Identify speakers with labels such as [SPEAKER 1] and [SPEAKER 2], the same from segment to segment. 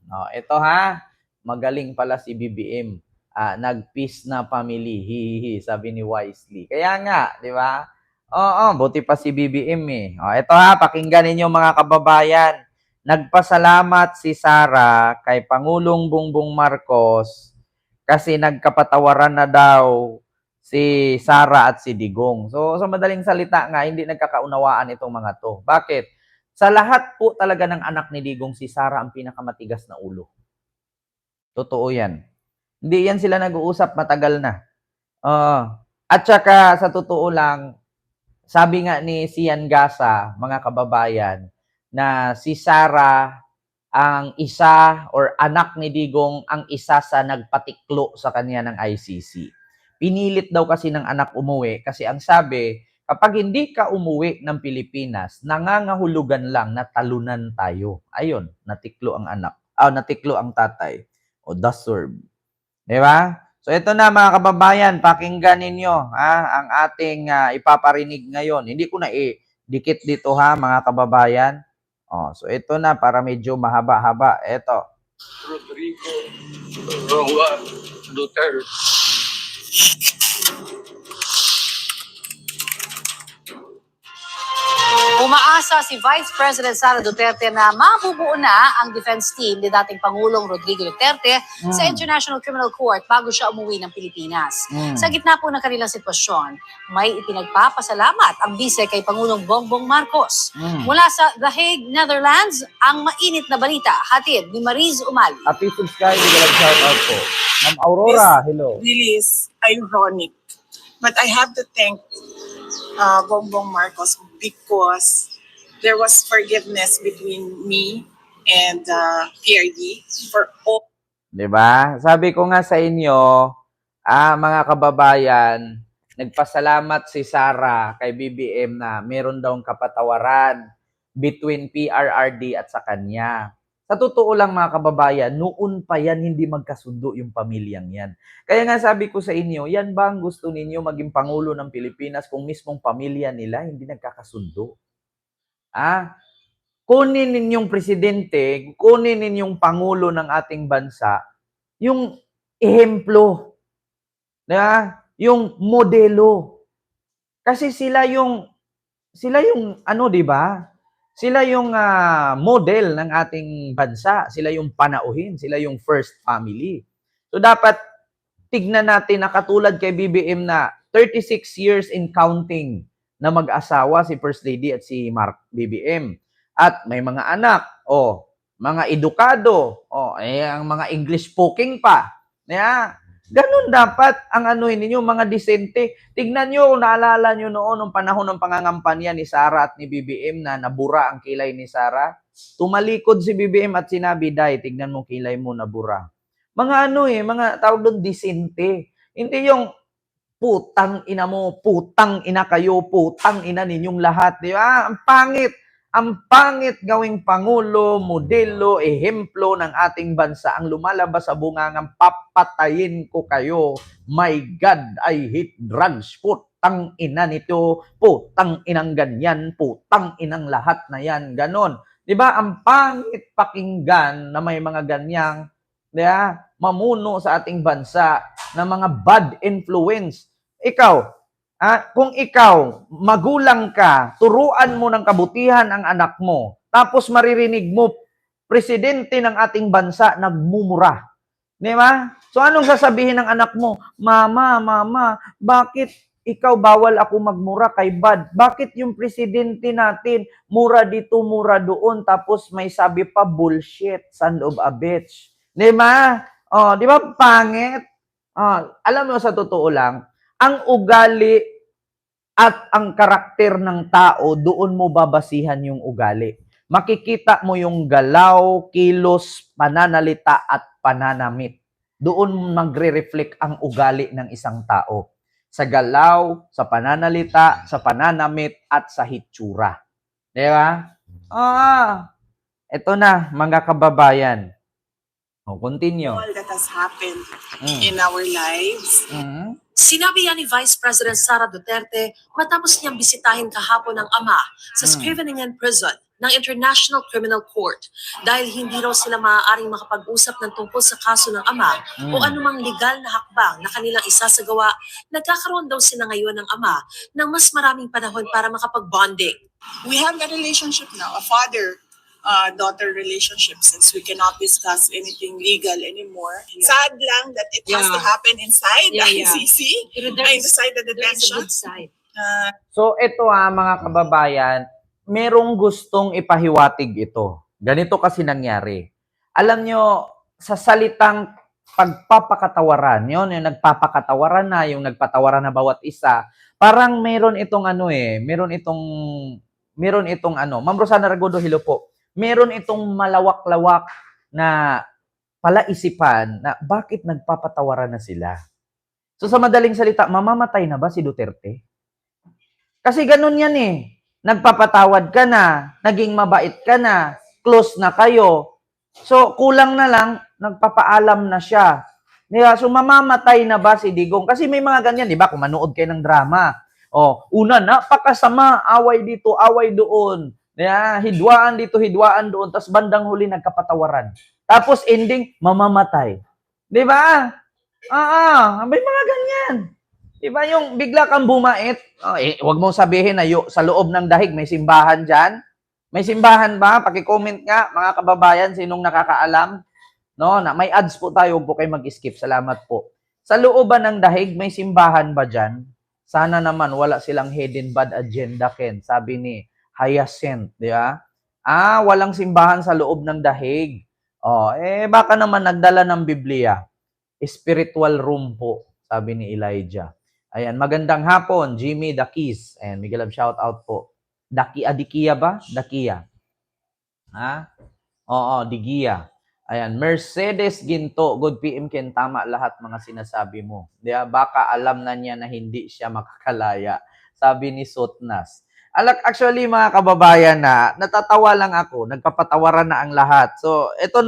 [SPEAKER 1] Oh, ito ha, magaling pala si BBM. Nag-peace na family, hihihi, sabi ni Wisely. Kaya nga, di ba? Oo, buti pa si BBM eh. Oh, ito ha, pakinggan ninyo mga kababayan. Nagpasalamat si Sara kay Pangulong Bongbong Marcos kasi nagkapatawaran na daw si Sara at si Digong. So, sa madaling salita nga, hindi nagkakaunawaan itong mga to. Bakit? Sa lahat po talaga ng anak ni Digong, si Sara ang pinakamatigas na ulo. Totoo yan. Hindi yan sila nag-uusap matagal na. At saka, sa totoo lang, sabi nga ni Sian Gasa, mga kababayan, na si Sara ang isa or anak ni Digong ang isa sa nagpatiklo sa kanya ng ICC. Pinilit daw kasi ng anak umuwi kasi ang sabi, kapag hindi ka umuwi ng Pilipinas, nangangahulugan lang na talunan tayo. Ayun, natiklo ang anak. Natiklo ang tatay. O deserve. Di ba? So ito na mga kababayan, pakinggan ninyo ang ating ipaparinig ngayon. Hindi ko na dikit dito ha mga kababayan. So ito na para medyo mahaba-haba. Ito.
[SPEAKER 2] Rodrigo Roa Duterte.
[SPEAKER 3] Umaasa si Vice President Sara Duterte na mabubuo na ang defense team ni dating Pangulong Rodrigo Duterte sa International Criminal Court bago siya umuwi ng Pilipinas. Sa gitna po ng kanilang sitwasyon, may ipinagpapasalamat ang bise kay Pangulong Bongbong Marcos. Mula sa The Hague, Netherlands, ang mainit na balita hatid ni Mariz Umali.
[SPEAKER 1] Happy subscribe, shout out po. Ma'am Aurora, hello.
[SPEAKER 4] This really is ironic. But I have to thank Bongbong Marcos because there was forgiveness between me and PRD for all.
[SPEAKER 1] Diba? Sabi ko nga sa inyo, mga kababayan, nagpasalamat si Sara kay BBM na meron daw kapatawaran between PRRD at sa kanya. Sa totoo lang mga kababayan, noon pa yan hindi magkasundo yung pamilyang yan. Kaya nga sabi ko sa inyo, yan ba ang gusto ninyo maging Pangulo ng Pilipinas kung mismong pamilya nila hindi nagkakasundo? Kunin ninyong presidente, kunin ninyong Pangulo ng ating bansa, yung ehemplo, yung modelo. Kasi sila yung ano, di ba? Sila yung model ng ating bansa. Sila yung panauhin. Sila yung first family. So, dapat tignan natin na katulad kay BBM na 36 years in counting na mag-asawa si First Lady at si BBM. At may mga anak. Mga edukado. Ang mga English speaking pa. Ganun dapat ang anuhin ninyo, mga disente. Tignan nyo, naalala nyo noon, nung panahon ng pangangampanya ni Sara at ni BBM na nabura ang kilay ni Sara. Tumalikod si BBM at sinabi, Day, tignan mo kilay mo nabura. Mga mga tawag doon, disente. Hindi yung putang ina mo, putang ina kayo, putang ina ninyong lahat. Di ba? Ang pangit. Ang pangit gawing Pangulo, modelo, ehemplo ng ating bansa. Ang lumalabas sa bungangang papatayin ko kayo. My God, I hate drugs. Putang ina nito. Putang inang ganyan. Putang inang lahat na yan. Ganon. Diba? Ang pangit pakinggan na may mga ganyang mamuno sa ating bansa na mga bad influence. Ikaw, kung ikaw, magulang ka, turuan mo ng kabutihan ang anak mo, tapos maririnig mo, presidente ng ating bansa, nagmumura. Di ba? So, anong sasabihin ng anak mo? Mama, bakit ikaw bawal ako magmura kay Bad? Bakit yung presidente natin, mura dito, mura doon, tapos may sabi pa, bullshit, son of a bitch. Di ba? Di ba pangit? Alam mo sa totoo lang, ang ugali at ang karakter ng tao, doon mo babasihan yung ugali. Makikita mo yung galaw, kilos, pananalita at pananamit. Doon magre-reflect ang ugali ng isang tao. Sa galaw, sa pananalita, sa pananamit, at sa hitsura. Di ba? Ito na, mga kababayan. Continue.
[SPEAKER 4] All that has happened in our lives.
[SPEAKER 3] Sinabi yan ni Vice President Sara Duterte matapos niyang bisitahin kahapon ng ama sa Scriveningen Prison
[SPEAKER 5] ng International Criminal Court dahil hindi raw sila maaaring makapag-usap ng tungkol sa kaso ng ama o anumang legal na hakbang na kanilang isasagawa. Nagkakaroon daw sila ngayon ng ama ng mas maraming panahon para makapag-bonding.
[SPEAKER 4] We have a relationship now, a father-daughter relationship, since we cannot discuss anything legal anymore. Sad lang that it has to happen inside the ICC, inside the detention.
[SPEAKER 1] So ito mga kababayan, merong gustong ipahiwatig ito. Ganito kasi nangyari. Alam nyo, sa salitang pagpapakatawaran, yung nagpapakatawaran na, yung nagpatawaran na bawat isa, parang meron itong Ma'am Rosana Ragodo, hello po. Meron itong malawak-lawak na palaisipan na bakit nagpapatawaran na sila. So sa madaling salita, mamamatay na ba si Duterte? Kasi ganun yan Nagpapatawad ka na, naging mabait ka na, close na kayo. So kulang na lang, nagpapaalam na siya. So mamamatay na ba si Digong? Kasi may mga ganyan, di ba? Kung manood kayo ng drama. Una, napakasama, away dito, away doon. Hidwaan dito, hidwaan doon. Tapos bandang huli, nagkapatawaran. Tapos ending, mamamatay. Di ba? May mga ganyan. Di ba yung bigla kang bumait? Huwag mong sabihin na sa loob ng dahig may simbahan dyan. May simbahan ba? Paki-comment nga, mga kababayan, sinong nakakaalam. No, na may ads po tayo, huwag po kayo mag-skip. Salamat po. Sa looban ng dahig, may simbahan ba dyan? Sana naman wala silang hidden bad agenda, Ken. Sabi ni Hyacinth, di ba? Walang simbahan sa loob ng dahig. Baka naman nagdala ng Biblia. Spiritual room po, sabi ni Elijah. Ayan, magandang hapon, Jimmy Dakis. Ayan, Miguel Love, shout out po. Dikia ba? Dakia. Digia. Ayan, Mercedes Ginto, good PM Ken, tama lahat mga sinasabi mo. Diba? Baka alam na niya na hindi siya makakalaya. Sabi ni Sotnas. Actually, mga kababayan natatawa lang ako, nagpapatawaran na ang lahat. So, ito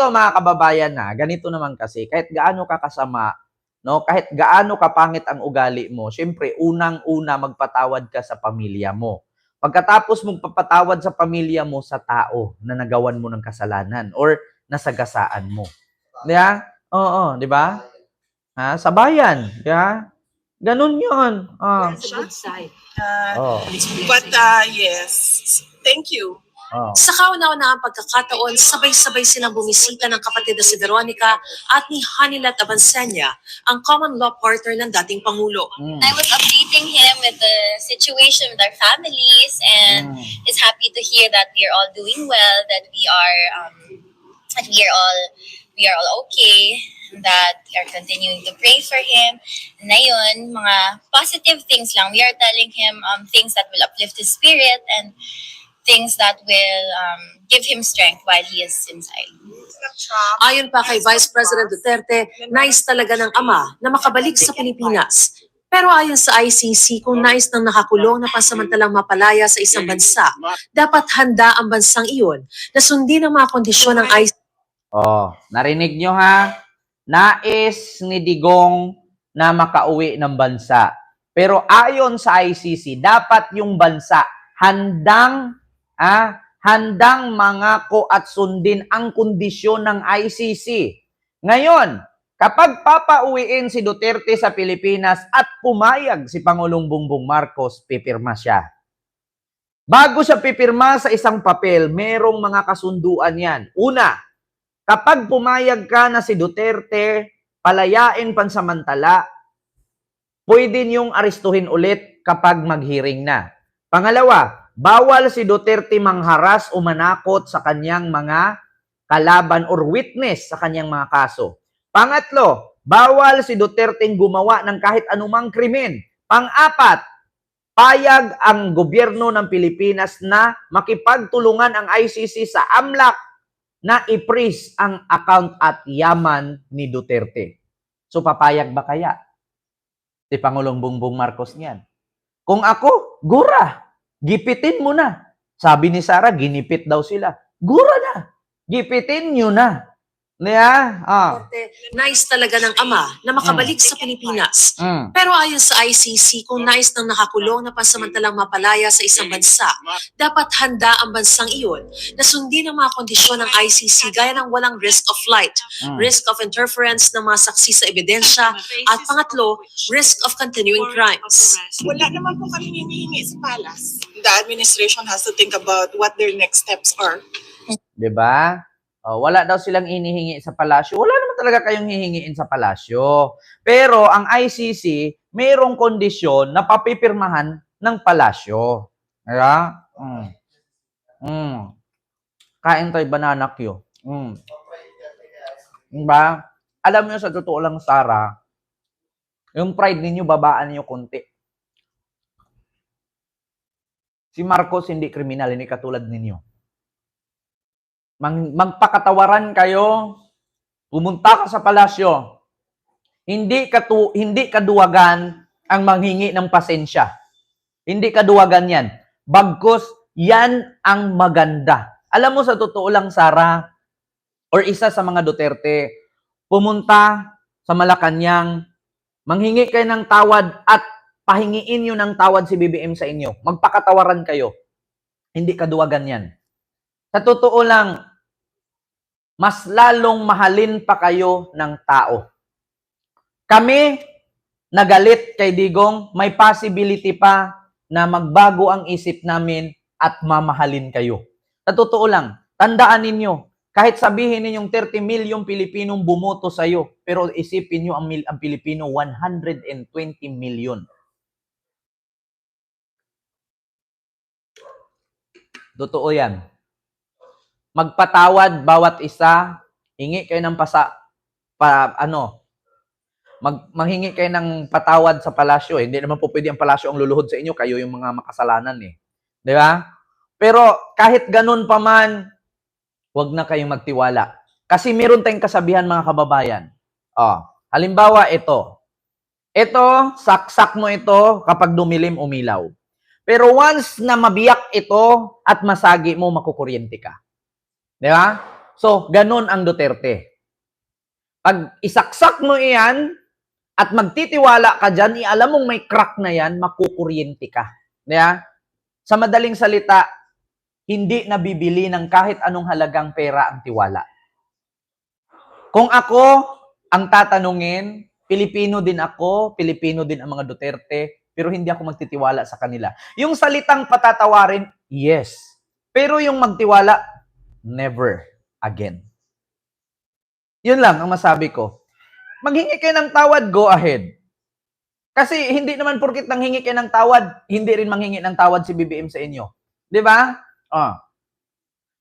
[SPEAKER 1] mga kababayan ganito naman kasi, kahit gaano ka kasama, no, kahit gaano kapangit ang ugali mo, syempre, unang-una magpatawad ka sa pamilya mo. Pagkatapos mong papatawad sa pamilya mo sa tao na nagawan mo ng kasalanan or nasagasaan mo. Di ba? Oo, di ba? Sa bayan, di ba? Ganun yun.
[SPEAKER 5] That's a good side.
[SPEAKER 4] But yes, thank you.
[SPEAKER 5] Sa kauna-unahang pagkakataon, sabay-sabay silang bumisita ng kapatid na si Veronica at ni Hanilat Abansenya, ang common law partner ng dating Pangulo.
[SPEAKER 6] I was updating him with the situation with our families, and is happy to hear that we are all doing well, that we are all okay, that we are continuing to pray for him. Na yun, mga positive things lang. We are telling him things that will uplift his spirit and things that will give him strength while he is inside.
[SPEAKER 5] Ayon pa kay Vice President Duterte, nais talaga ng ama na makabalik sa Pilipinas. Pero ayon sa ICC, kung nais ng nakakulong na pansamantalang mapalaya sa isang bansa, dapat handa ang bansang iyon na sundin ang mga kondisyon ng ICC.
[SPEAKER 1] Narinig nyo Nais ni Digong na makauwi ng bansa. Pero ayon sa ICC, dapat yung bansa handang mangako at sundin ang kondisyon ng ICC. Ngayon, kapag papauwiin si Duterte sa Pilipinas at pumayag si Pangulong Bongbong Marcos, pipirma siya. Bago siya pipirma sa isang papel, merong mga kasunduan yan. Una, kapag pumayag ka na si Duterte, palayain pansamantala, pwede niyong arestuhin ulit kapag mag-hearing na. Pangalawa, bawal si Duterte mangharas o manakot sa kanyang mga kalaban or witness sa kanyang mga kaso. Pangatlo, bawal si Duterte gumawa ng kahit anumang krimen. Pang-apat, payag ang gobyerno ng Pilipinas na makipagtulungan ang ICC sa AMLAC na i-freeze ang account at yaman ni Duterte. So papayag ba kaya si Pangulong Bongbong Marcos niyan? Kung ako, gura, gipitin mo na. Sabi ni Sarah, ginipit daw sila. Gura na, gipitin nyo na. Niya?
[SPEAKER 5] Duterte, nais talaga ng ama na makabalik sa Pilipinas.
[SPEAKER 1] Mm.
[SPEAKER 5] Pero ayon sa ICC, kung nais ng nakakulong na pansamantalang mapalaya sa isang bansa, dapat handa ang bansang iyon na sundin ang mga kondisyon ng ICC gaya ng walang risk of flight,
[SPEAKER 1] Mm.
[SPEAKER 5] risk of interference ng mga saksi sa ebidensya, at pangatlo, risk of continuing crimes.
[SPEAKER 4] Wala naman po kami hinihingi sa palace. The administration has to think about what their next steps are.
[SPEAKER 1] 'Di ba? Wala daw silang inihingi sa palasyo. Wala naman talaga kayong hihingiin sa palasyo. Pero ang ICC, mayroong kondisyon na papipirmahan ng palasyo. Kaya, kain tayo banana Q. Diba? Alam niyo sa totoo lang, Sarah, yung pride ninyo, babaan niyo konti. Si Marcos hindi kriminal, hindi katulad ninyo. Magpakatawaran kayo, pumunta ka sa palasyo. Hindi kaduwagan ang manghingi ng pasensya. Hindi kaduwagan yan. Bagkus, yan ang maganda. Alam mo sa totoo lang, Sarah, or isa sa mga Duterte, pumunta sa Malacanang, manghingi kayo ng tawad at pahingiin nyo ng tawad si BBM sa inyo. Magpakatawaran kayo. Hindi kaduwagan yan. Sa totoo lang, mas lalong mahalin pa kayo ng tao. Kami, nagalit kay Digong, may possibility pa na magbago ang isip namin at mamahalin kayo. Sa totoo lang, tandaan ninyo, kahit sabihin ninyong 30 milyong Pilipinong bumoto sa'yo, pero isipin nyo ang Pilipino, 120 million. Totoo yan. Magpatawad bawat isa, hingi kayo ng manghingi kayo ng patawad sa palasyo. Hindi naman po pwede ang palasyo ang luluhod sa inyo, kayo yung mga makasalanan eh. Di ba? Pero kahit ganun pa man, huwag na kayong magtiwala. Kasi meron tayong kasabihan mga kababayan. Halimbawa ito. Ito, saksak mo ito kapag dumilim umilaw. Pero once na mabiyak ito at masagi mo, makukuryente ka. Di ba? So, ganun ang Duterte. Pag isaksak mo iyan at magtitiwala ka dyan, alam mong may crack na yan, makukuryente ka. Di ba? Sa madaling salita, hindi nabibili ng kahit anong halagang pera ang tiwala. Kung ako ang tatanungin, Pilipino din ako, Pilipino din ang mga Duterte, pero hindi ako magtitiwala sa kanila. Yung salitang patatawarin, yes. Pero yung magtiwala, never again. Yun lang ang masabi ko. Maghingi kayo ng tawad, go ahead. Kasi hindi naman porkit nanghingi kayo ng tawad, hindi rin manghingi ng tawad si BBM sa inyo. Di ba?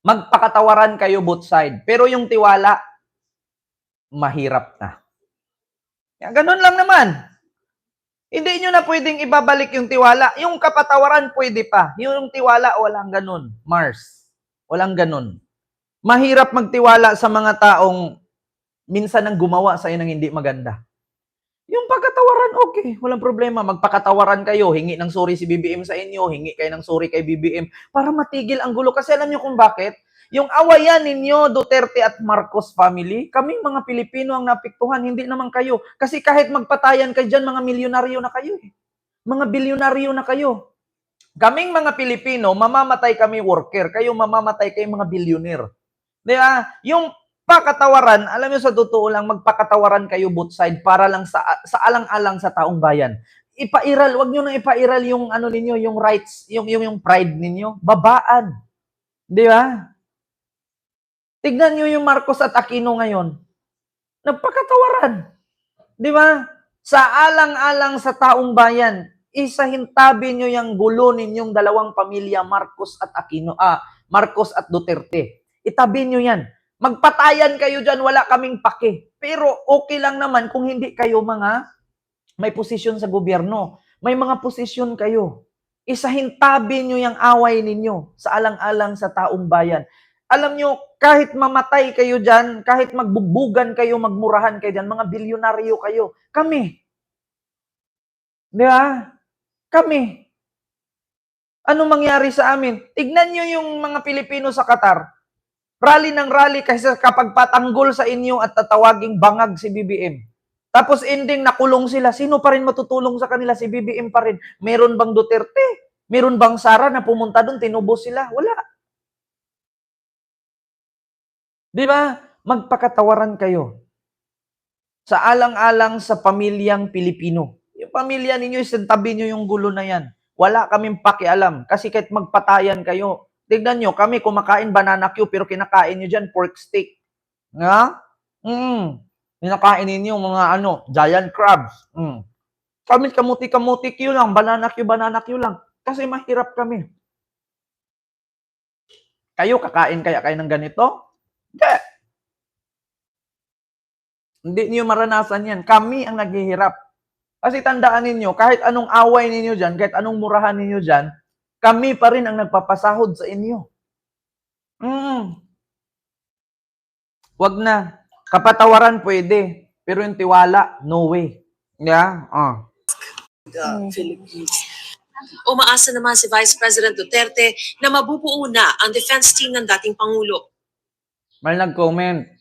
[SPEAKER 1] Magpakatawaran kayo both side. Pero yung tiwala, mahirap na. Ganun lang naman. Hindi nyo na pwedeng ibabalik yung tiwala. Yung kapatawaran, pwede pa. Yung tiwala, walang ganun. Mars. Walang ganun. Mahirap magtiwala sa mga taong minsan nang gumawa sa iyo ng hindi maganda. Yung pagkatawaran, okay. Walang problema. Magpakatawaran kayo. Hingi ng sorry si BBM sa inyo. Hingi kayo ng sorry kay BBM para matigil ang gulo. Kasi alam nyo kung bakit? Yung awayan ninyo, Duterte at Marcos family, kaming mga Pilipino ang napiktuhan, hindi naman kayo. Kasi kahit magpatayan kayo dyan, mga milyonaryo na kayo. Mga bilyonaryo na kayo. Kaming mga Pilipino, mamamatay kami worker. Kayo mamamatay kayo mga billionaire. Diba? Yung pakatawaran, alam niyo sa totoo lang, magpakatawaran kayo both side para lang sa alang-alang sa taong bayan. Ipairal, wag niyo nang ipairal yung ano ninyo, yung rights, yung pride ninyo. Babaan. Di ba? Tignan niyo yung Marcos at Aquino ngayon. Nagpakatawaran. Di ba? Sa alang-alang sa taong bayan, isahintabi niyo yung gulo ninyong dalawang pamilya, Marcos at Aquino, Marcos at Duterte. Itabi niyo yan. Magpatayan kayo dyan, wala kaming pake. Pero okay lang naman kung hindi kayo mga may posisyon sa gobyerno. May mga posisyon kayo. Isahintabi nyo yung away ninyo sa alang-alang sa taong bayan. Alam nyo, kahit mamatay kayo dyan, kahit magbugbugan kayo, magmurahan kayo dyan, mga bilyonaryo kayo. Kami. Di ba? Kami. Ano mangyari sa amin? Tignan nyo yung mga Pilipino sa Qatar. Rally ng rally kasi kapag patanggol sa inyo at tatawaging bangag si BBM. Tapos ending nakulong sila. Sino pa rin matutulong sa kanila? Si BBM pa rin. Meron bang Duterte? Meron bang Sara na pumunta doon, tinubos sila? Wala. Di ba? Magpakatawaran kayo. Sa alang-alang sa pamilyang Pilipino. Yung pamilya ninyo, isintabi nyo yung gulo na yan. Wala kaming pakialam. Kasi kahit magpatayan kayo, tignan nyo, kami kumakain banana Q, pero kinakain nyo dyan pork steak. Nga? Kinakain ninyo mga giant crabs. Kami kamuti-kamuti Q lang, banana Q lang. Kasi mahirap kami. Kayo, kakain kaya kayo ng ganito? Hindi. Hindi niyo maranasan yan. Kami ang naghihirap. Kasi tandaan ninyo, kahit anong away ninyo dyan, kahit anong murahan ninyo dyan, kami pa rin ang nagpapasahod sa inyo. Wag na. Kapatawaran pwede. Pero yung tiwala, no way. Yeah?
[SPEAKER 4] The Philippines.
[SPEAKER 5] Umaasa naman si Vice President Duterte na mabubuo na ang defense team ng dating Pangulo.
[SPEAKER 1] May nag-comment,